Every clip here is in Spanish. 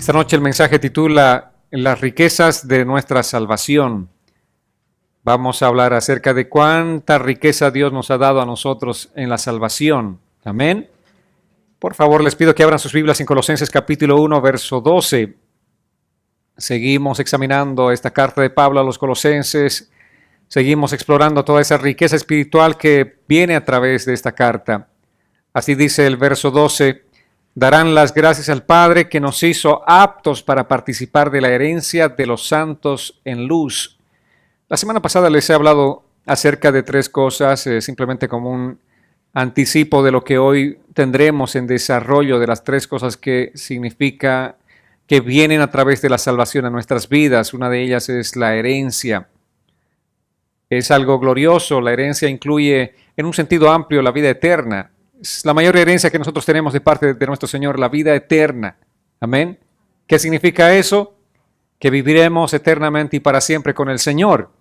Esta noche el mensaje titula Las riquezas de nuestra salvación. Vamos a hablar acerca de cuánta riqueza Dios nos ha dado a nosotros en la salvación. Amén. Por favor, les pido que abran sus Biblias en Colosenses capítulo 1, verso 12. Seguimos examinando esta carta de Pablo a los Colosenses. Seguimos explorando toda esa riqueza espiritual que viene a través de esta carta. Así dice el verso 12. Darán las gracias al Padre que nos hizo aptos para participar de la herencia de los santos en luz. La semana pasada les he hablado acerca de tres cosas, simplemente como un anticipo de lo que hoy tendremos en desarrollo, de las tres cosas que significa que vienen a través de la salvación a nuestras vidas. Una de ellas es la herencia. Es algo glorioso. La herencia incluye en un sentido amplio la vida eterna. Es la mayor herencia que nosotros tenemos de parte de nuestro Señor, la vida eterna. Amén. ¿Qué significa eso? Que viviremos eternamente y para siempre con el Señor,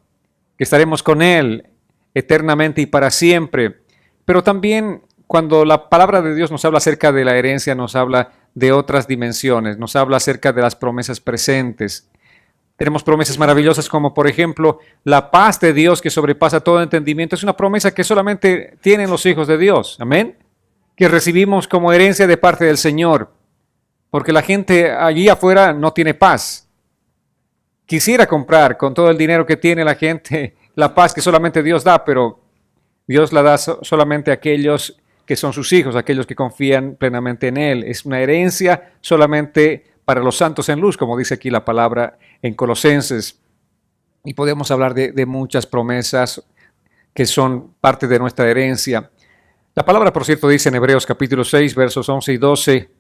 que estaremos con Él eternamente y para siempre. Pero también cuando la palabra de Dios nos habla acerca de la herencia, nos habla de otras dimensiones, nos habla acerca de las promesas presentes. Tenemos promesas maravillosas como, por ejemplo, la paz de Dios que sobrepasa todo entendimiento. Es una promesa que solamente tienen los hijos de Dios. Amén. Que recibimos como herencia de parte del Señor. Porque la gente allí afuera no tiene paz. Quisiera comprar con todo el dinero que tiene la gente la paz que solamente Dios da, pero Dios la da solamente a aquellos que son sus hijos, aquellos que confían plenamente en Él. Es una herencia solamente para los santos en luz, como dice aquí la palabra en Colosenses. Y podemos hablar de muchas promesas que son parte de nuestra herencia. La palabra, por cierto, dice en Hebreos capítulo 6, versos 11 y 12,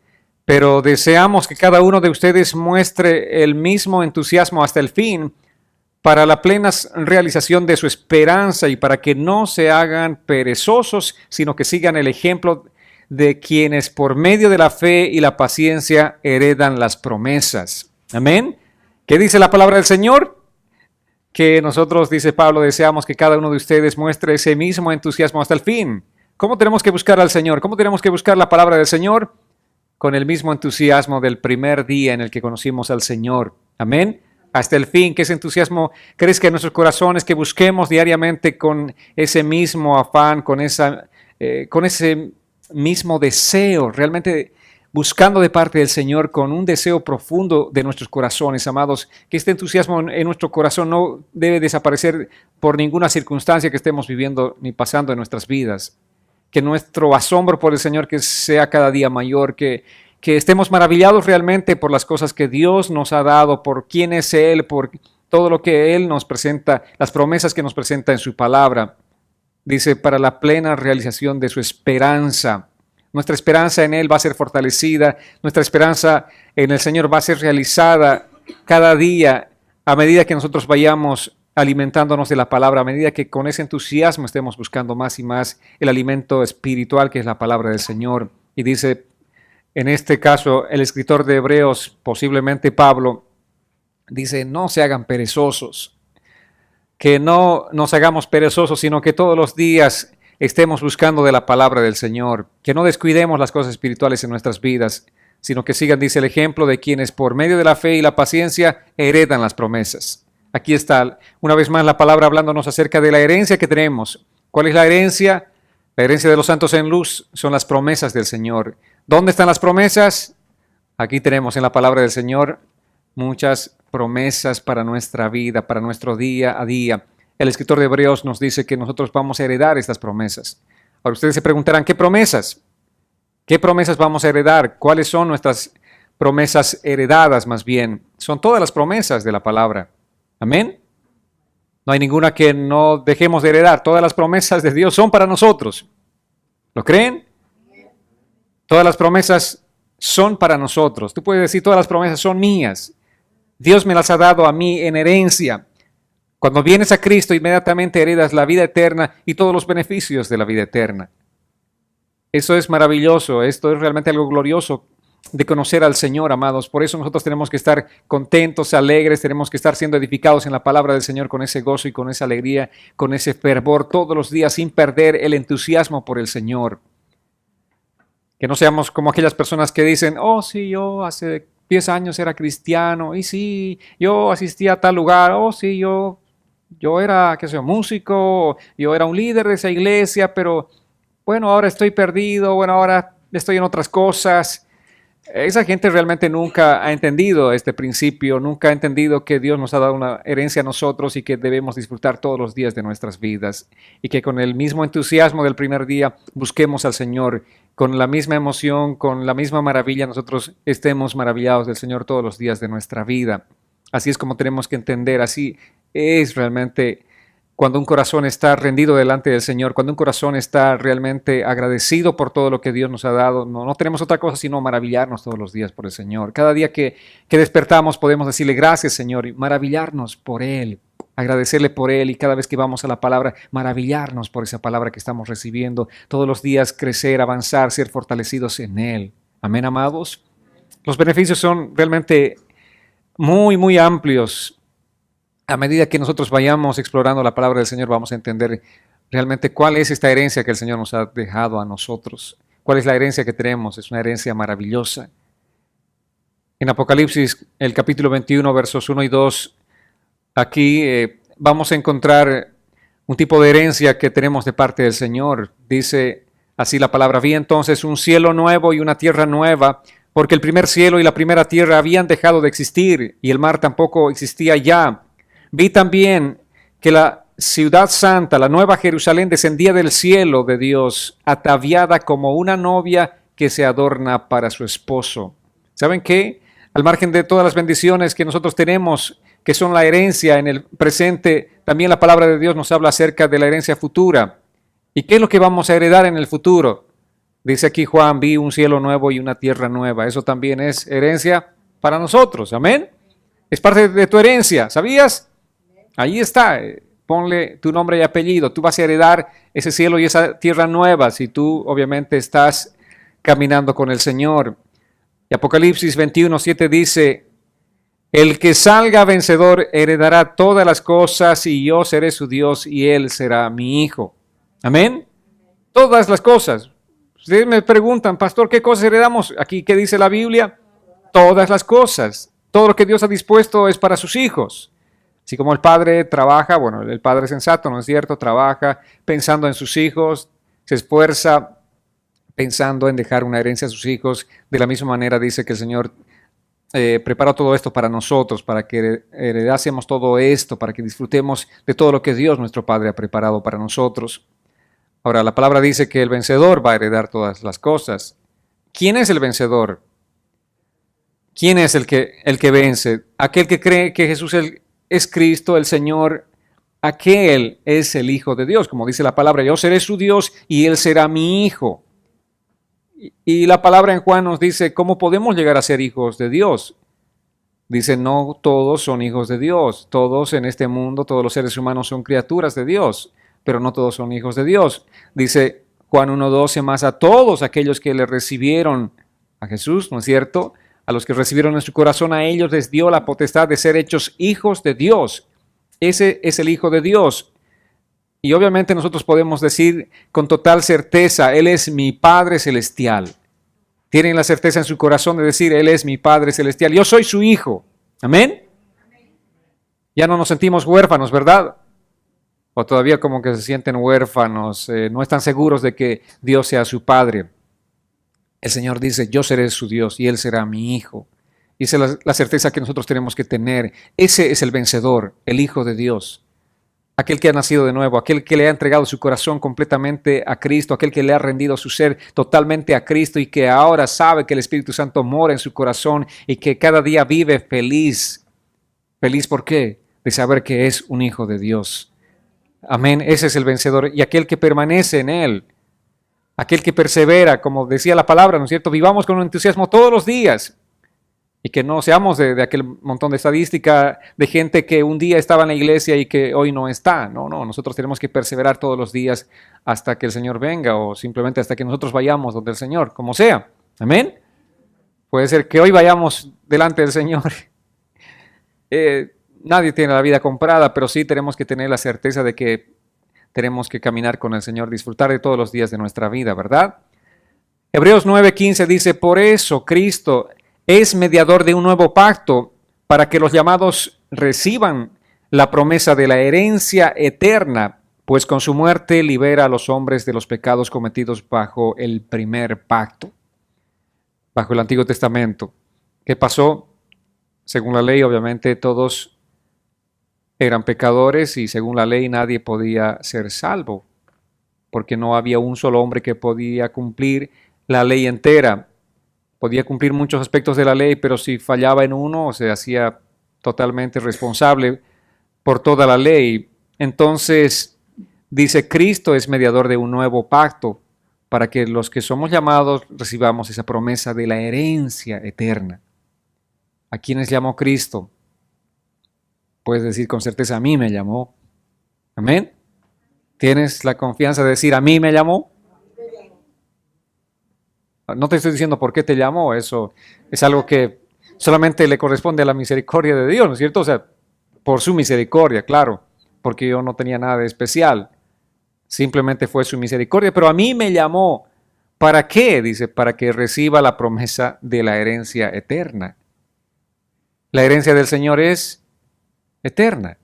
pero deseamos que cada uno de ustedes muestre el mismo entusiasmo hasta el fin para la plena realización de su esperanza y para que no se hagan perezosos, sino que sigan el ejemplo de quienes por medio de la fe y la paciencia heredan las promesas. Amén. ¿Qué dice la palabra del Señor? Que nosotros, dice Pablo, deseamos que cada uno de ustedes muestre ese mismo entusiasmo hasta el fin. ¿Cómo tenemos que buscar al Señor? ¿Cómo tenemos que buscar la palabra del Señor? Con el mismo entusiasmo del primer día en el que conocimos al Señor. Amén. Hasta el fin, que ese entusiasmo crezca en nuestros corazones, que busquemos diariamente con ese mismo afán, con ese mismo deseo, realmente buscando de parte del Señor con un deseo profundo de nuestros corazones, amados, que este entusiasmo en nuestro corazón no debe desaparecer por ninguna circunstancia que estemos viviendo ni pasando en nuestras vidas. Que nuestro asombro por el Señor que sea cada día mayor, que estemos maravillados realmente por las cosas que Dios nos ha dado, por quién es Él, por todo lo que Él nos presenta, las promesas que nos presenta en su palabra. Dice, para la plena realización de su esperanza. Nuestra esperanza en Él va a ser fortalecida, nuestra esperanza en el Señor va a ser realizada cada día a medida que nosotros vayamos alimentándonos de la palabra, a medida que con ese entusiasmo estemos buscando más y más el alimento espiritual que es la palabra del Señor. Y dice, en este caso, el escritor de Hebreos, posiblemente Pablo, dice, no se hagan perezosos, que no nos hagamos perezosos, sino que todos los días estemos buscando de la palabra del Señor, que no descuidemos las cosas espirituales en nuestras vidas, sino que sigan, dice, el ejemplo de quienes por medio de la fe y la paciencia heredan las promesas. Aquí está, una vez más, la palabra hablándonos acerca de la herencia que tenemos. ¿Cuál es la herencia? La herencia de los santos en luz son las promesas del Señor. ¿Dónde están las promesas? Aquí tenemos en la palabra del Señor muchas promesas para nuestra vida, para nuestro día a día. El escritor de Hebreos nos dice que nosotros vamos a heredar estas promesas. Ahora ustedes se preguntarán, ¿qué promesas? ¿Qué promesas vamos a heredar? ¿Cuáles son nuestras promesas heredadas más bien? Son todas las promesas de la palabra. Amén. No hay ninguna que no dejemos de heredar. Todas las promesas de Dios son para nosotros. ¿Lo creen? Todas las promesas son para nosotros. Tú puedes decir, todas las promesas son mías. Dios me las ha dado a mí en herencia. Cuando vienes a Cristo, inmediatamente heredas la vida eterna y todos los beneficios de la vida eterna. Eso es maravilloso. Esto es realmente algo glorioso de conocer al Señor, amados. Por eso nosotros tenemos que estar contentos, alegres, tenemos que estar siendo edificados en la palabra del Señor con ese gozo y con esa alegría, con ese fervor todos los días sin perder el entusiasmo por el Señor. Que no seamos como aquellas personas que dicen, oh sí, yo hace 10 años era cristiano, y sí, yo asistía a tal lugar, oh sí, yo era, qué sé yo, músico, yo era un líder de esa iglesia, pero bueno, ahora estoy perdido, bueno, ahora estoy en otras cosas. Esa gente realmente nunca ha entendido este principio, nunca ha entendido que Dios nos ha dado una herencia a nosotros y que debemos disfrutar todos los días de nuestras vidas y que con el mismo entusiasmo del primer día busquemos al Señor, con la misma emoción, con la misma maravilla, nosotros estemos maravillados del Señor todos los días de nuestra vida. Así es como tenemos que entender, así es realmente cuando un corazón está rendido delante del Señor, cuando un corazón está realmente agradecido por todo lo que Dios nos ha dado, no tenemos otra cosa sino maravillarnos todos los días por el Señor. Cada día que despertamos podemos decirle gracias, Señor, y maravillarnos por Él, agradecerle por Él, y cada vez que vamos a la palabra, maravillarnos por esa palabra que estamos recibiendo. Todos los días crecer, avanzar, ser fortalecidos en Él. Amén, amados. Los beneficios son realmente muy, muy amplios. A medida que nosotros vayamos explorando la palabra del Señor, vamos a entender realmente cuál es esta herencia que el Señor nos ha dejado a nosotros. ¿Cuál es la herencia que tenemos? Es una herencia maravillosa. En Apocalipsis, el capítulo 21, versos 1 y 2, aquí vamos a encontrar un tipo de herencia que tenemos de parte del Señor. Dice así la palabra: vi entonces un cielo nuevo y una tierra nueva, porque el primer cielo y la primera tierra habían dejado de existir, y el mar tampoco existía ya. Vi también que la ciudad santa, la nueva Jerusalén, descendía del cielo de Dios, ataviada como una novia que se adorna para su esposo. ¿Saben qué? Al margen de todas las bendiciones que nosotros tenemos, que son la herencia en el presente, también la palabra de Dios nos habla acerca de la herencia futura. ¿Y qué es lo que vamos a heredar en el futuro? Dice aquí Juan: vi un cielo nuevo y una tierra nueva. Eso también es herencia para nosotros. Amén. Es parte de tu herencia. ¿Sabías? Ahí está, ponle tu nombre y apellido. Tú vas a heredar ese cielo y esa tierra nueva si tú obviamente estás caminando con el Señor. Y Apocalipsis 21:7 dice: el que salga vencedor heredará todas las cosas, y yo seré su Dios y él será mi hijo. Amén. Todas las cosas. Ustedes me preguntan: pastor, ¿qué cosas heredamos? Aquí, ¿qué dice la Biblia? Todas las cosas. Todo lo que Dios ha dispuesto es para sus hijos. Así como el padre trabaja, bueno, el padre sensato, ¿no es cierto? Trabaja pensando en sus hijos, se esfuerza pensando en dejar una herencia a sus hijos. De la misma manera dice que el Señor preparó todo esto para nosotros, para que heredásemos todo esto, para que disfrutemos de todo lo que Dios, nuestro Padre, ha preparado para nosotros. Ahora, la palabra dice que el vencedor va a heredar todas las cosas. ¿Quién es el vencedor? ¿Quién es el que vence? Aquel que cree que Jesús es Cristo, el Señor, aquel es el Hijo de Dios. Como dice la palabra: yo seré su Dios y él será mi hijo. Y la palabra en Juan nos dice cómo podemos llegar a ser hijos de Dios. Dice: no todos son hijos de Dios. Todos en este mundo, todos los seres humanos son criaturas de Dios, pero no todos son hijos de Dios. Dice Juan 1:12: más a todos aquellos que le recibieron a Jesús, ¿no es cierto?, a los que recibieron en su corazón, a ellos les dio la potestad de ser hechos hijos de Dios. Ese es el Hijo de Dios. Y obviamente nosotros podemos decir con total certeza: Él es mi Padre Celestial. Tienen la certeza en su corazón de decir: Él es mi Padre Celestial. Yo soy su Hijo. Amén. Ya no nos sentimos huérfanos, ¿verdad? O todavía como que se sienten huérfanos, no están seguros de que Dios sea su Padre. El Señor dice: yo seré su Dios y Él será mi hijo. Y esa es la certeza que nosotros tenemos que tener. Ese es el vencedor, el Hijo de Dios. Aquel que ha nacido de nuevo, aquel que le ha entregado su corazón completamente a Cristo, aquel que le ha rendido su ser totalmente a Cristo y que ahora sabe que el Espíritu Santo mora en su corazón y que cada día vive feliz. ¿Feliz por qué? De saber que es un hijo de Dios. Amén. Ese es el vencedor. Y aquel que permanece en Él, aquel que persevera, como decía la palabra, ¿no es cierto? Vivamos con entusiasmo todos los días y que no seamos de aquel montón de estadística de gente que un día estaba en la iglesia y que hoy no está. No, nosotros tenemos que perseverar todos los días hasta que el Señor venga o simplemente hasta que nosotros vayamos donde el Señor, como sea. Amén. Puede ser que hoy vayamos delante del Señor. Nadie tiene la vida comprada, pero sí tenemos que tener la certeza de que tenemos que caminar con el Señor, disfrutar de todos los días de nuestra vida, ¿verdad? Hebreos 9:15 dice: por eso Cristo es mediador de un nuevo pacto para que los llamados reciban la promesa de la herencia eterna, pues con su muerte libera a los hombres de los pecados cometidos bajo el primer pacto, bajo el Antiguo Testamento. ¿Qué pasó? Según la ley, obviamente, todos eran pecadores y según la ley nadie podía ser salvo, porque no había un solo hombre que podía cumplir la ley entera. Podía cumplir muchos aspectos de la ley, pero si fallaba en uno, se hacía totalmente responsable por toda la ley. Entonces, dice, Cristo es mediador de un nuevo pacto para que los que somos llamados recibamos esa promesa de la herencia eterna. ¿A quiénes llamó Cristo? Puedes decir con certeza, a mí me llamó. Amén. ¿Tienes la confianza de decir, a mí me llamó? No te estoy diciendo por qué te llamó, eso es algo que solamente le corresponde a la misericordia de Dios, ¿no es cierto? O sea, por su misericordia, claro, porque yo no tenía nada de especial, simplemente fue su misericordia, pero a mí me llamó. ¿Para qué? Dice, para que reciba la promesa de la herencia eterna. La herencia del Señor es eterna.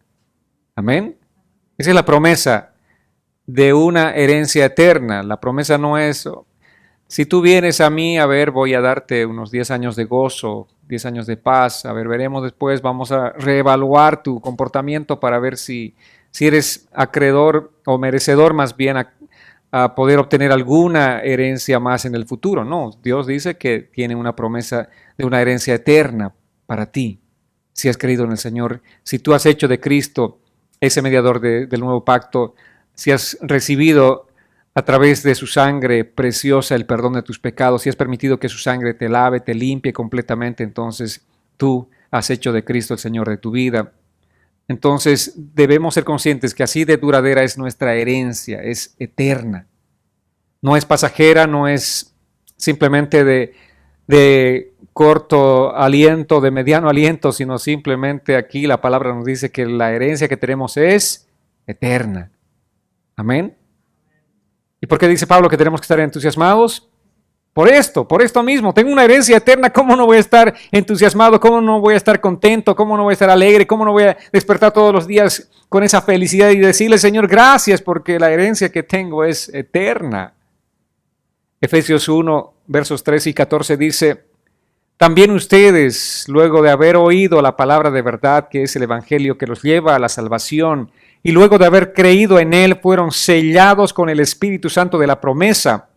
Amén. Esa es la promesa de una herencia eterna. La promesa no es, si tú vienes a mí, a ver, voy a darte unos 10 años de gozo, 10 años de paz, a ver, veremos después, vamos a reevaluar tu comportamiento para ver si eres acreedor o merecedor más bien a poder obtener alguna herencia más en el futuro. No, Dios dice que tiene una promesa de una herencia eterna para ti, si has creído en el Señor, si tú has hecho de Cristo ese mediador del nuevo pacto, si has recibido a través de su sangre preciosa el perdón de tus pecados, si has permitido que su sangre te lave, te limpie completamente, entonces tú has hecho de Cristo el Señor de tu vida. Entonces debemos ser conscientes que así de duradera es nuestra herencia, es eterna. No es pasajera, no es simplemente de corto aliento, de mediano aliento, sino simplemente aquí la palabra nos dice que la herencia que tenemos es eterna. Amén. ¿Y por qué dice Pablo que tenemos que estar entusiasmados? Por esto mismo. Tengo una herencia eterna. ¿Cómo no voy a estar entusiasmado? ¿Cómo no voy a estar contento? ¿Cómo no voy a estar alegre? ¿Cómo no voy a despertar todos los días con esa felicidad y decirle, Señor, gracias porque la herencia que tengo es eterna? Efesios 1, versos 13 y 14 dice, también ustedes, luego de haber oído la palabra de verdad, que es el evangelio que los lleva a la salvación, y luego de haber creído en él, fueron sellados con el Espíritu Santo de la promesa,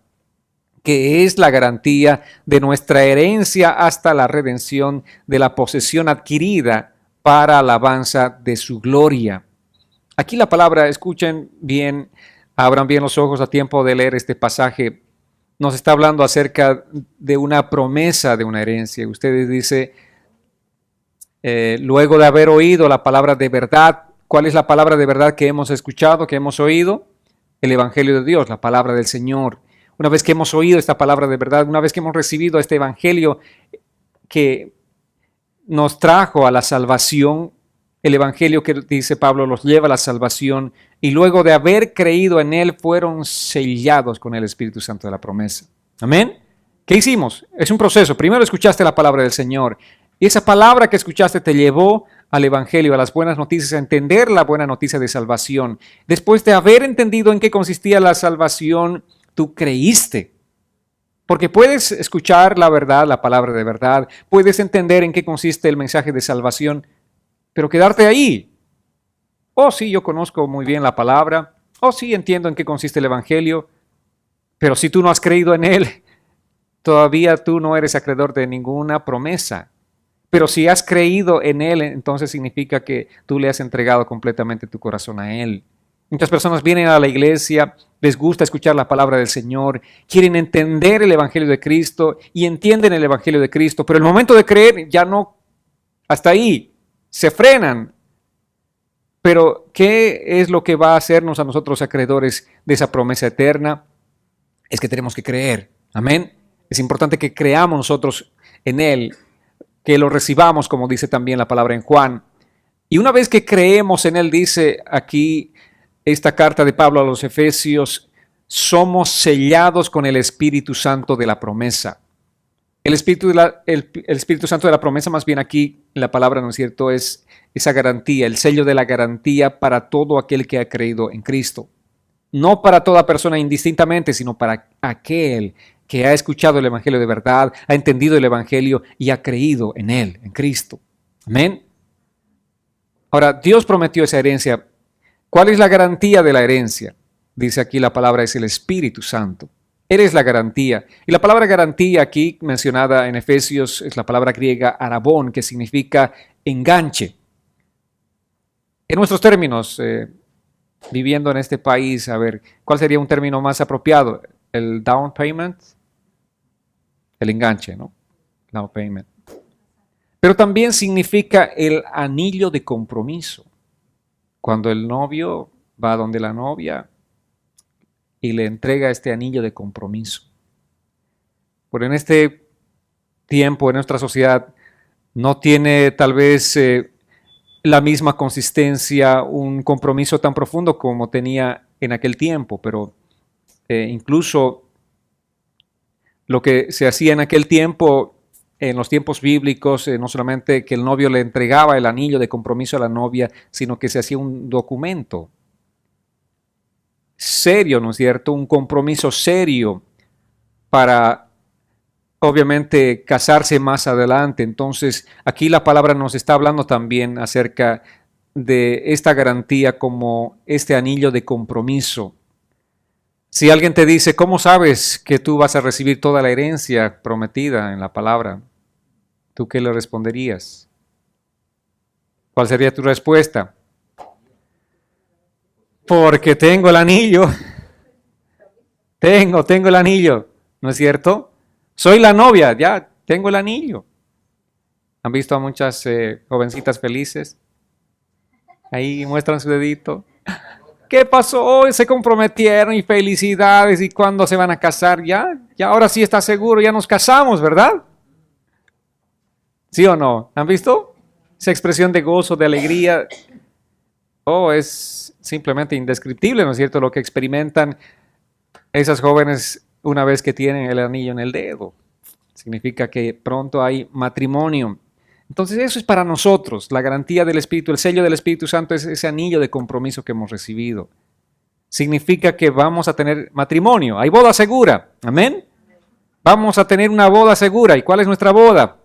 que es la garantía de nuestra herencia hasta la redención de la posesión adquirida para alabanza de su gloria. Aquí la palabra, escuchen bien, abran bien los ojos a tiempo de leer este pasaje. Nos está hablando acerca de una promesa de una herencia. Ustedes dice, luego de haber oído la palabra de verdad. ¿Cuál es la palabra de verdad que hemos escuchado, que hemos oído? El Evangelio de Dios, la palabra del Señor. Una vez que hemos oído esta palabra de verdad, una vez que hemos recibido este Evangelio que nos trajo a la salvación, el Evangelio que dice Pablo los lleva a la salvación, y luego de haber creído en él fueron sellados con el Espíritu Santo de la promesa. Amén. ¿Qué hicimos? Es un proceso. Primero escuchaste la palabra del Señor, y esa palabra que escuchaste te llevó al Evangelio, a las buenas noticias, a entender la buena noticia de salvación. Después de haber entendido en qué consistía la salvación, tú creíste. Porque puedes escuchar la verdad, la palabra de verdad, puedes entender en qué consiste el mensaje de salvación, pero quedarte ahí. Oh, sí, yo conozco muy bien la palabra. Oh, sí, entiendo en qué consiste el Evangelio. Pero si tú no has creído en él, todavía tú no eres acreedor de ninguna promesa. Pero si has creído en él, entonces significa que tú le has entregado completamente tu corazón a él. Muchas personas vienen a la iglesia, les gusta escuchar la palabra del Señor, quieren entender el Evangelio de Cristo y entienden el Evangelio de Cristo, pero el momento de creer ya no, hasta ahí, se frenan. Pero, ¿qué es lo que va a hacernos a nosotros acreedores de esa promesa eterna? Es que tenemos que creer. Amén. Es importante que creamos nosotros en él, que lo recibamos, como dice también la palabra en Juan. Y una vez que creemos en él, dice aquí esta carta de Pablo a los Efesios, somos sellados con el Espíritu Santo de la promesa. El Espíritu Santo de la promesa, más bien aquí en la palabra, ¿no es cierto?, es esa garantía, el sello de la garantía para todo aquel que ha creído en Cristo. No para toda persona indistintamente, sino para aquel que ha escuchado el Evangelio de verdad, ha entendido el Evangelio y ha creído en él, en Cristo. Amén. Ahora, Dios prometió esa herencia. ¿Cuál es la garantía de la herencia? Dice aquí la palabra es el Espíritu Santo. Él es la garantía. Y la palabra garantía aquí mencionada en Efesios es la palabra griega arabón, que significa enganche. En nuestros términos, viviendo en este país, a ver, ¿cuál sería un término más apropiado? ¿El down payment? El enganche, ¿no? Down payment. Pero también significa el anillo de compromiso. Cuando el novio va donde la novia y le entrega este anillo de compromiso. Pero en este tiempo, en nuestra sociedad, no tiene tal vez la misma consistencia, un compromiso tan profundo como tenía en aquel tiempo, pero incluso lo que se hacía en aquel tiempo, en los tiempos bíblicos, no solamente que el novio le entregaba el anillo de compromiso a la novia, sino que se hacía un documento serio, ¿no es cierto? Un compromiso serio para, obviamente, casarse más adelante. Entonces, aquí la palabra nos está hablando también acerca de esta garantía como este anillo de compromiso. Si alguien te dice, ¿cómo sabes que tú vas a recibir toda la herencia prometida en la palabra? ¿Tú qué le responderías? ¿Cuál sería tu respuesta? Porque tengo el anillo. Tengo el anillo. ¿No es cierto? Soy la novia, ya tengo el anillo. ¿Han visto a muchas jovencitas felices? Ahí muestran su dedito. ¿Qué pasó hoy? Se comprometieron y felicidades. ¿Y cuándo se van a casar? Ya ahora sí está seguro, ya nos casamos, ¿verdad? ¿Sí o no? ¿Han visto? Esa expresión de gozo, de alegría. Oh, es simplemente indescriptible, ¿no es cierto? Lo que experimentan esas jóvenes una vez que tienen el anillo en el dedo. Significa que pronto hay matrimonio. Entonces eso es para nosotros, la garantía del Espíritu, el sello del Espíritu Santo es ese anillo de compromiso que hemos recibido. Significa que vamos a tener matrimonio, hay boda segura, amén. Vamos a tener una boda segura. ¿Y cuál es nuestra boda?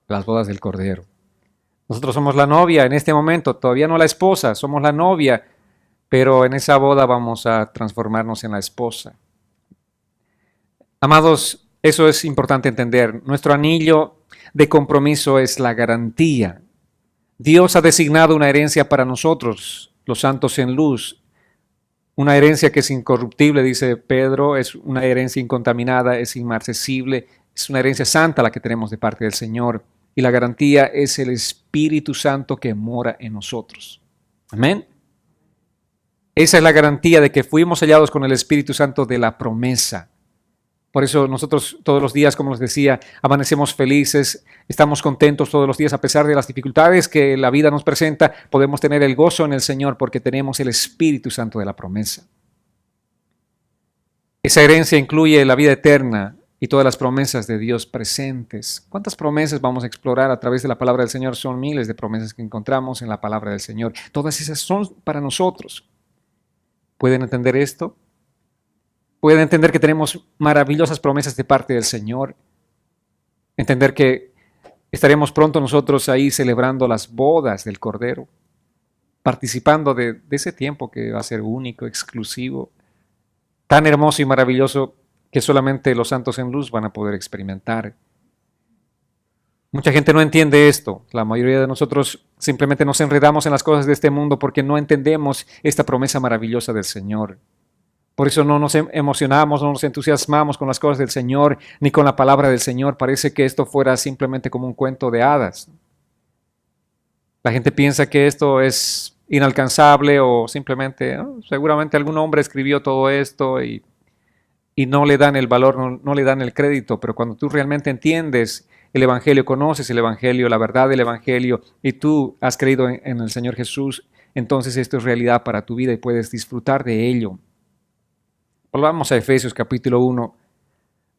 Las bodas del Cordero. Nosotros somos la novia en este momento, todavía no la esposa, somos la novia, pero en esa boda vamos a transformarnos en la esposa. Amados, eso es importante entender. Nuestro anillo de compromiso es la garantía. Dios ha designado una herencia para nosotros, los santos en luz. Una herencia que es incorruptible, dice Pedro, es una herencia incontaminada, es inmarcesible, es una herencia santa la que tenemos de parte del Señor. Y la garantía es el Espíritu Santo que mora en nosotros. Amén. Esa es la garantía de que fuimos sellados con el Espíritu Santo de la promesa. Por eso nosotros todos los días, como les decía, amanecemos felices, estamos contentos todos los días a pesar de las dificultades que la vida nos presenta, podemos tener el gozo en el Señor porque tenemos el Espíritu Santo de la promesa. Esa herencia incluye la vida eterna y todas las promesas de Dios presentes. ¿Cuántas promesas vamos a explorar a través de la palabra del Señor? Son miles de promesas que encontramos en la palabra del Señor. Todas esas son para nosotros. ¿Pueden entender esto? Pueden entender que tenemos maravillosas promesas de parte del Señor. Entender que estaremos pronto nosotros ahí celebrando las bodas del Cordero, participando de ese tiempo que va a ser único, exclusivo, tan hermoso y maravilloso que solamente los santos en luz van a poder experimentar. Mucha gente no entiende esto. La mayoría de nosotros simplemente nos enredamos en las cosas de este mundo porque no entendemos esta promesa maravillosa del Señor. Por eso no nos emocionamos, no nos entusiasmamos con las cosas del Señor, ni con la palabra del Señor. Parece que esto fuera simplemente como un cuento de hadas. La gente piensa que esto es inalcanzable o simplemente, seguramente algún hombre escribió todo esto y no le dan el valor, no le dan el crédito. Pero cuando tú realmente entiendes el Evangelio, conoces el Evangelio, la verdad del Evangelio, y tú has creído en el Señor Jesús, entonces esto es realidad para tu vida y puedes disfrutar de ello. Volvamos a Efesios capítulo 1,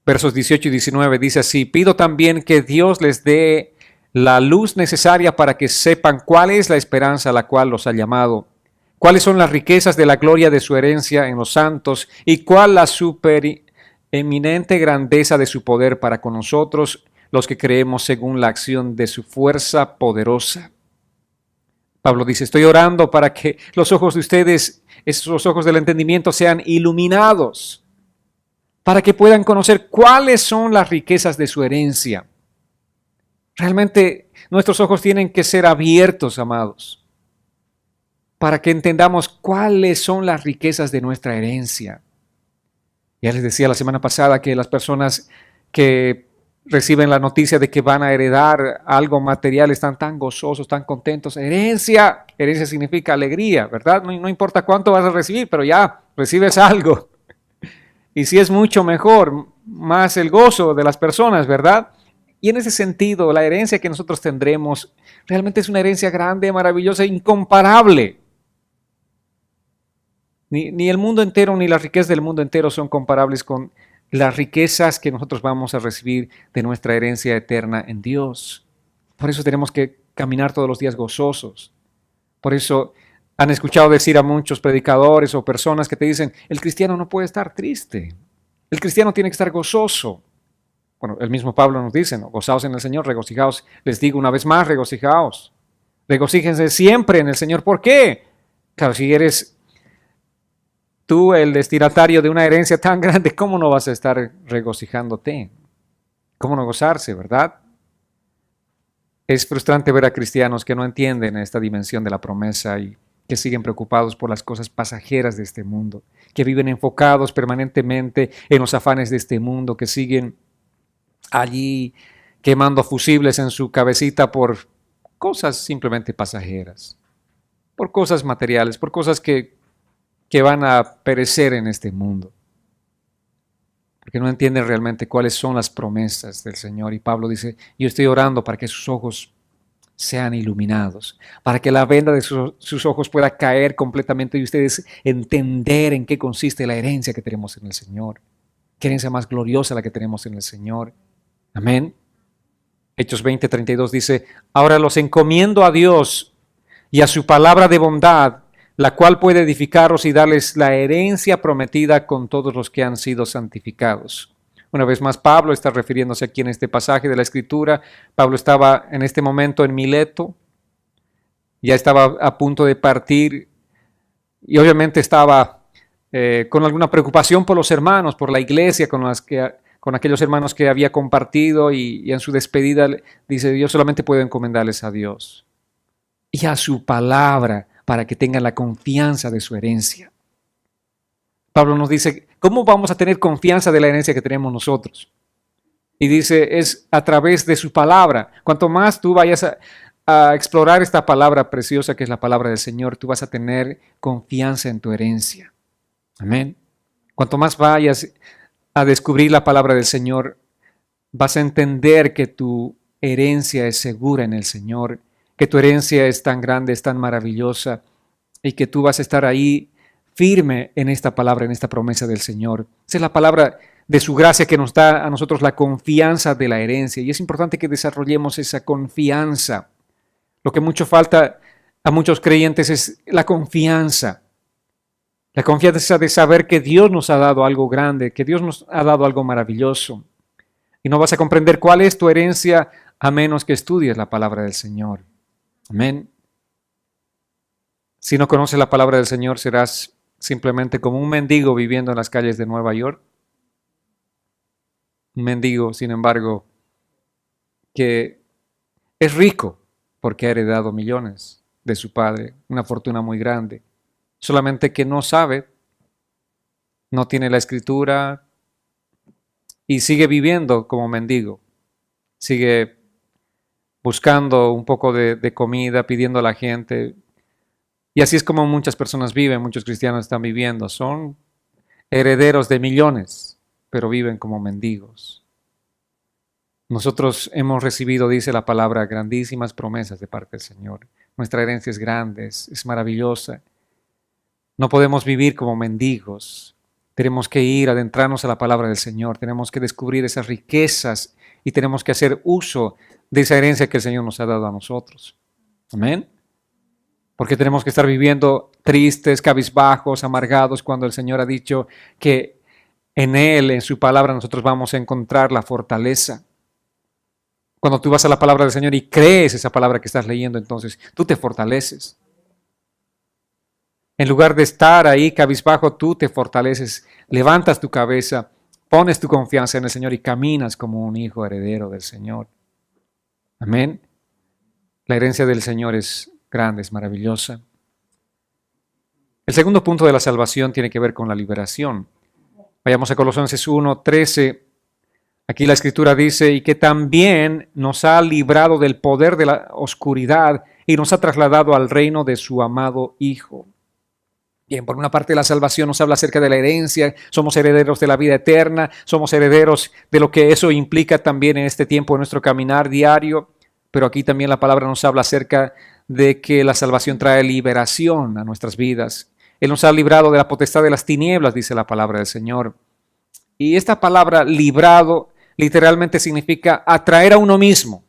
Versos 18 y 19 dice así: pido también que Dios les dé la luz necesaria para que sepan cuál es la esperanza a la cual los ha llamado, cuáles son las riquezas de la gloria de su herencia en los santos y cuál la supereminente grandeza de su poder para con nosotros, los que creemos según la acción de su fuerza poderosa. Pablo dice: estoy orando para que los ojos de ustedes, esos ojos del entendimiento, sean iluminados, para que puedan conocer cuáles son las riquezas de su herencia. Realmente nuestros ojos tienen que ser abiertos, amados, para que entendamos cuáles son las riquezas de nuestra herencia. Ya les decía la semana pasada que las personas que reciben la noticia de que van a heredar algo material están tan gozosos, tan contentos. Herencia significa alegría, ¿verdad? No importa cuánto vas a recibir, pero ya recibes algo. Y si es mucho mejor, más el gozo de las personas, ¿verdad? Y en ese sentido, la herencia que nosotros tendremos realmente es una herencia grande, maravillosa, incomparable. Ni el mundo entero, ni las riquezas del mundo entero son comparables con las riquezas que nosotros vamos a recibir de nuestra herencia eterna en Dios. Por eso tenemos que caminar todos los días gozosos. Por eso han escuchado decir a muchos predicadores o personas que te dicen: el cristiano no puede estar triste, el cristiano tiene que estar gozoso. Bueno, el mismo Pablo nos dice, ¿no? Gozaos en el Señor, regocijaos. Les digo una vez más, regocijaos. Regocíjense siempre en el Señor. ¿Por qué? Claro, si eres tú el destinatario de una herencia tan grande, ¿cómo no vas a estar regocijándote? ¿Cómo no gozarse, verdad? Es frustrante ver a cristianos que no entienden esta dimensión de la promesa y que siguen preocupados por las cosas pasajeras de este mundo, que viven enfocados permanentemente en los afanes de este mundo, que siguen allí quemando fusibles en su cabecita por cosas simplemente pasajeras, por cosas materiales, por cosas que van a perecer en este mundo, porque no entienden realmente cuáles son las promesas del Señor. Y Pablo dice: yo estoy orando para que sus ojos sean iluminados, para que la venda de sus ojos pueda caer completamente y ustedes entender en qué consiste la herencia que tenemos en el Señor, qué herencia más gloriosa la que tenemos en el Señor. Amén. Hechos 20:32 dice: ahora los encomiendo a Dios y a su palabra de bondad, la cual puede edificaros y darles la herencia prometida con todos los que han sido santificados. Una vez más, Pablo está refiriéndose aquí en este pasaje de la Escritura. Pablo estaba en este momento en Mileto, ya estaba a punto de partir y obviamente estaba con alguna preocupación por los hermanos, por la iglesia con aquellos hermanos que había compartido, y en su despedida dice: yo solamente puedo encomendarles a Dios y a su palabra para que tengan la confianza de su herencia. Pablo nos dice: ¿cómo vamos a tener confianza de la herencia que tenemos nosotros? Y dice: es a través de su palabra. Cuanto más tú vayas a explorar esta palabra preciosa que es la palabra del Señor, tú vas a tener confianza en tu herencia. Amén. Cuanto más vayas a descubrir la palabra del Señor, vas a entender que tu herencia es segura en el Señor, que tu herencia es tan grande, es tan maravillosa, y que tú vas a estar ahí firme en esta palabra, en esta promesa del Señor. Esa es la palabra de su gracia que nos da a nosotros la confianza de la herencia, y es importante que desarrollemos esa confianza. Lo que mucho falta a muchos creyentes es la confianza de saber que Dios nos ha dado algo grande, que Dios nos ha dado algo maravilloso. Y no vas a comprender cuál es tu herencia a menos que estudies la palabra del Señor. Amén. Si no conoces la palabra del Señor, serás simplemente como un mendigo viviendo en las calles de Nueva York. Un mendigo, sin embargo, que es rico porque ha heredado millones de su padre, una fortuna muy grande. Solamente que no sabe, no tiene la escritura y sigue viviendo como mendigo. Sigue buscando un poco de comida, pidiendo a la gente. Y así es como muchas personas viven, muchos cristianos están viviendo. Son herederos de millones, pero viven como mendigos. Nosotros hemos recibido, dice la palabra, grandísimas promesas de parte del Señor. Nuestra herencia es grande, es maravillosa. No podemos vivir como mendigos. Tenemos que ir, adentrarnos a la palabra del Señor. Tenemos que descubrir esas riquezas y tenemos que hacer uso de esa herencia que el Señor nos ha dado a nosotros. Amén. Porque tenemos que estar viviendo tristes, cabizbajos, amargados, cuando el Señor ha dicho que en Él, en su palabra, nosotros vamos a encontrar la fortaleza. Cuando tú vas a la palabra del Señor y crees esa palabra que estás leyendo, entonces tú te fortaleces. En lugar de estar ahí cabizbajo, tú te fortaleces, levantas tu cabeza, pones tu confianza en el Señor y caminas como un hijo heredero del Señor. Amén. La herencia del Señor es grande, es maravillosa. El segundo punto de la salvación tiene que ver con la liberación. Vayamos a Colosenses 1:13. Aquí la Escritura dice, y que también nos ha librado del poder de la oscuridad y nos ha trasladado al reino de su amado Hijo. Bien, por una parte la salvación nos habla acerca de la herencia, somos herederos de la vida eterna, somos herederos de lo que eso implica también en este tiempo de nuestro caminar diario, pero aquí también la palabra nos habla acerca de que la salvación trae liberación a nuestras vidas. Él nos ha librado de la potestad de las tinieblas, dice la palabra del Señor. Y esta palabra librado literalmente significa atraer a uno mismo.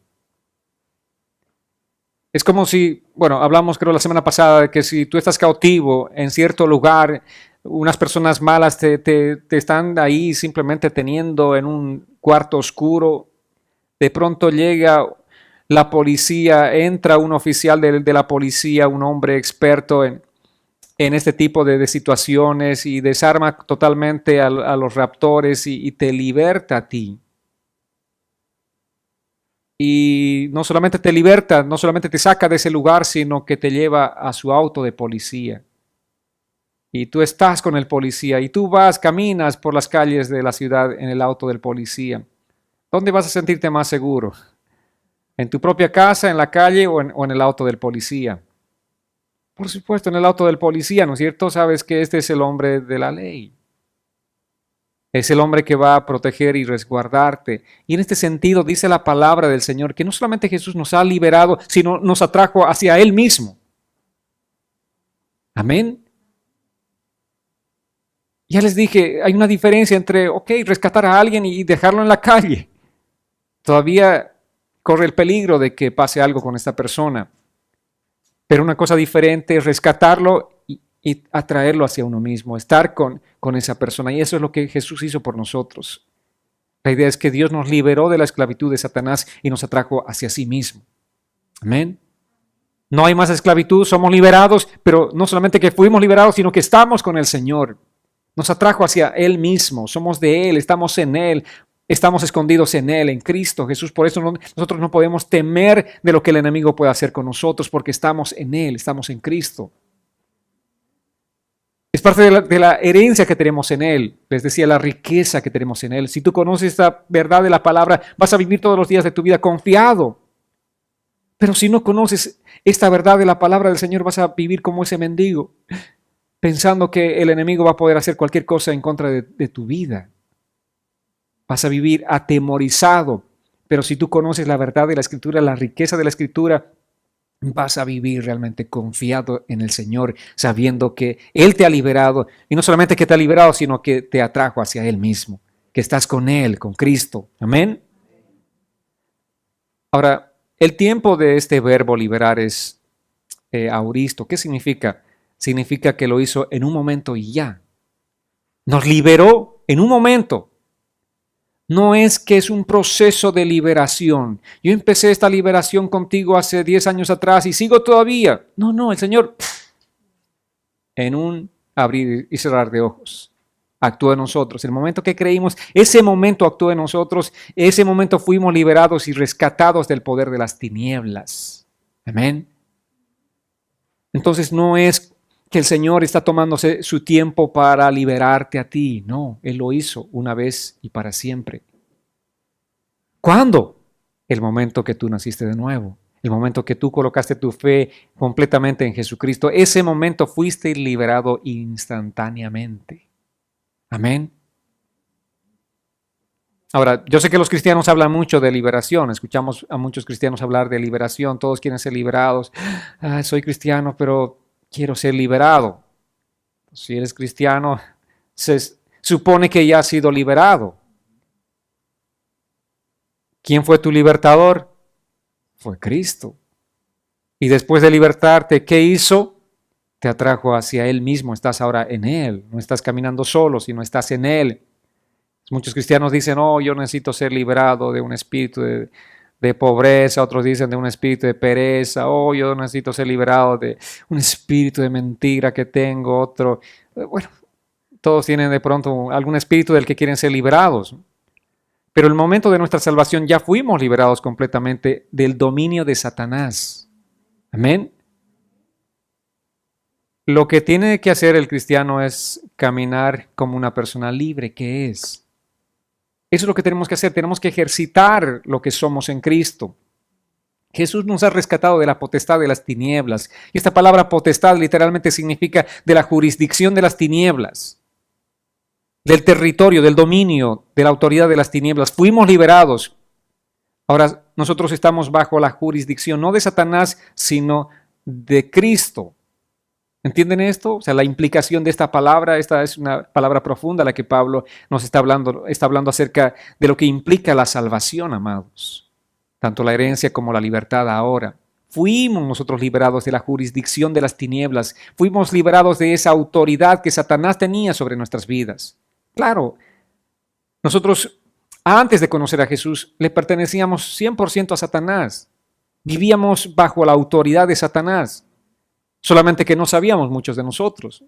Es como si, bueno, hablamos creo la semana pasada de que si tú estás cautivo en cierto lugar, unas personas malas te están ahí simplemente teniendo en un cuarto oscuro, de pronto llega la policía, entra un oficial de la policía, un hombre experto en este tipo de situaciones y desarma totalmente a los raptores y te liberta a ti. Y no solamente te liberta, no solamente te saca de ese lugar, sino que te lleva a su auto de policía. Y tú estás con el policía y tú vas, caminas por las calles de la ciudad en el auto del policía. ¿Dónde vas a sentirte más seguro? ¿En tu propia casa, en la calle o en el auto del policía? Por supuesto, en el auto del policía, ¿no es cierto? Sabes que este es el hombre de la ley. Es el hombre que va a proteger y resguardarte. Y en este sentido dice la palabra del Señor que no solamente Jesús nos ha liberado, sino nos atrajo hacia Él mismo. Amén. Ya les dije, hay una diferencia entre, rescatar a alguien y dejarlo en la calle. Todavía corre el peligro de que pase algo con esta persona. Pero una cosa diferente es rescatarlo y atraerlo hacia uno mismo, estar con esa persona. Y eso es lo que Jesús hizo por nosotros. La idea es que Dios nos liberó de la esclavitud de Satanás y nos atrajo hacia sí mismo. Amén. No hay más esclavitud, somos liberados, pero no solamente que fuimos liberados, sino que estamos con el Señor. Nos atrajo hacia Él mismo, somos de Él, estamos en Él, estamos escondidos en Él, en Cristo Jesús. Por eso nosotros no podemos temer de lo que el enemigo pueda hacer con nosotros, porque estamos en Él, estamos en Cristo. Es parte de la herencia que tenemos en Él. Les decía, la riqueza que tenemos en Él. Si tú conoces esta verdad de la palabra, vas a vivir todos los días de tu vida confiado. Pero si no conoces esta verdad de la palabra del Señor, vas a vivir como ese mendigo, pensando que el enemigo va a poder hacer cualquier cosa en contra de tu vida. Vas a vivir atemorizado. Pero si tú conoces la verdad de la Escritura, la riqueza de la Escritura, vas a vivir realmente confiado en el Señor, sabiendo que Él te ha liberado, y no solamente que te ha liberado, sino que te atrajo hacia Él mismo, que estás con Él, con Cristo. Amén. Ahora, el tiempo de este verbo liberar es auristo. ¿Qué significa? Significa que lo hizo en un momento y ya. Nos liberó en un momento. No es que es un proceso de liberación. Yo empecé esta liberación contigo hace 10 años atrás y sigo todavía. No, el Señor en un abrir y cerrar de ojos actuó en nosotros. El momento que creímos, ese momento actuó en nosotros, ese momento fuimos liberados y rescatados del poder de las tinieblas. Amén. Entonces no es que el Señor está tomándose su tiempo para liberarte a ti. No, Él lo hizo una vez y para siempre. ¿Cuándo? El momento que tú naciste de nuevo. El momento que tú colocaste tu fe completamente en Jesucristo. Ese momento fuiste liberado instantáneamente. Amén. Ahora, yo sé que los cristianos hablan mucho de liberación. Escuchamos a muchos cristianos hablar de liberación. Todos quieren ser liberados. Soy cristiano, pero quiero ser liberado. Si eres cristiano, supone que ya has sido liberado. ¿Quién fue tu libertador? Fue Cristo. Y después de libertarte, ¿qué hizo? Te atrajo hacia Él mismo, estás ahora en Él, no estás caminando solo, sino estás en Él. Muchos cristianos dicen, oh, yo necesito ser liberado de un espíritu de pobreza, otros dicen de un espíritu de pereza, oh, yo necesito ser liberado de un espíritu de mentira que tengo, otro. Bueno, todos tienen de pronto algún espíritu del que quieren ser liberados. Pero el momento de nuestra salvación ya fuimos liberados completamente del dominio de Satanás. Amén. Lo que tiene que hacer el cristiano es caminar como una persona libre que es. Eso es lo que tenemos que hacer. Tenemos que ejercitar lo que somos en Cristo. Jesús nos ha rescatado de la potestad de las tinieblas. Y esta palabra potestad literalmente significa de la jurisdicción de las tinieblas, del territorio, del dominio, de la autoridad de las tinieblas. Fuimos liberados. Ahora nosotros estamos bajo la jurisdicción no de Satanás, sino de Cristo. ¿Entienden esto? O sea, la implicación de esta palabra, esta es una palabra profunda la que Pablo nos está hablando acerca de lo que implica la salvación, amados. Tanto la herencia como la libertad ahora. Fuimos nosotros liberados de la jurisdicción de las tinieblas. Fuimos liberados de esa autoridad que Satanás tenía sobre nuestras vidas. Claro, nosotros antes de conocer a Jesús le pertenecíamos 100% a Satanás. Vivíamos bajo la autoridad de Satanás. Solamente que no sabíamos muchos de nosotros,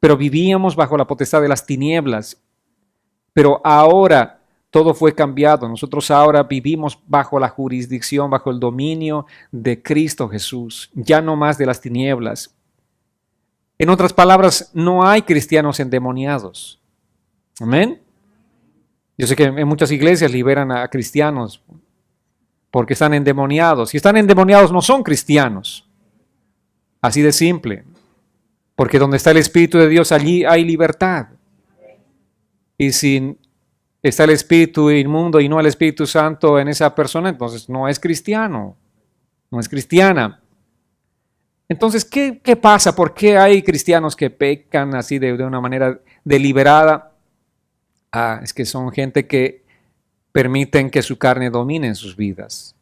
pero vivíamos bajo la potestad de las tinieblas. Pero ahora todo fue cambiado. Nosotros ahora vivimos bajo la jurisdicción, bajo el dominio de Cristo Jesús, ya no más de las tinieblas. En otras palabras, no hay cristianos endemoniados. Amén. Yo sé que en muchas iglesias liberan a cristianos porque están endemoniados. Si están endemoniados no son cristianos. Así de simple. Porque donde está el Espíritu de Dios, allí hay libertad. Y si está el espíritu inmundo y no el Espíritu Santo en esa persona, entonces no es cristiano, no es cristiana. Entonces, ¿qué pasa? ¿Por qué hay cristianos que pecan así de una manera deliberada? Es que son gente que permiten que su carne domine en sus vidas.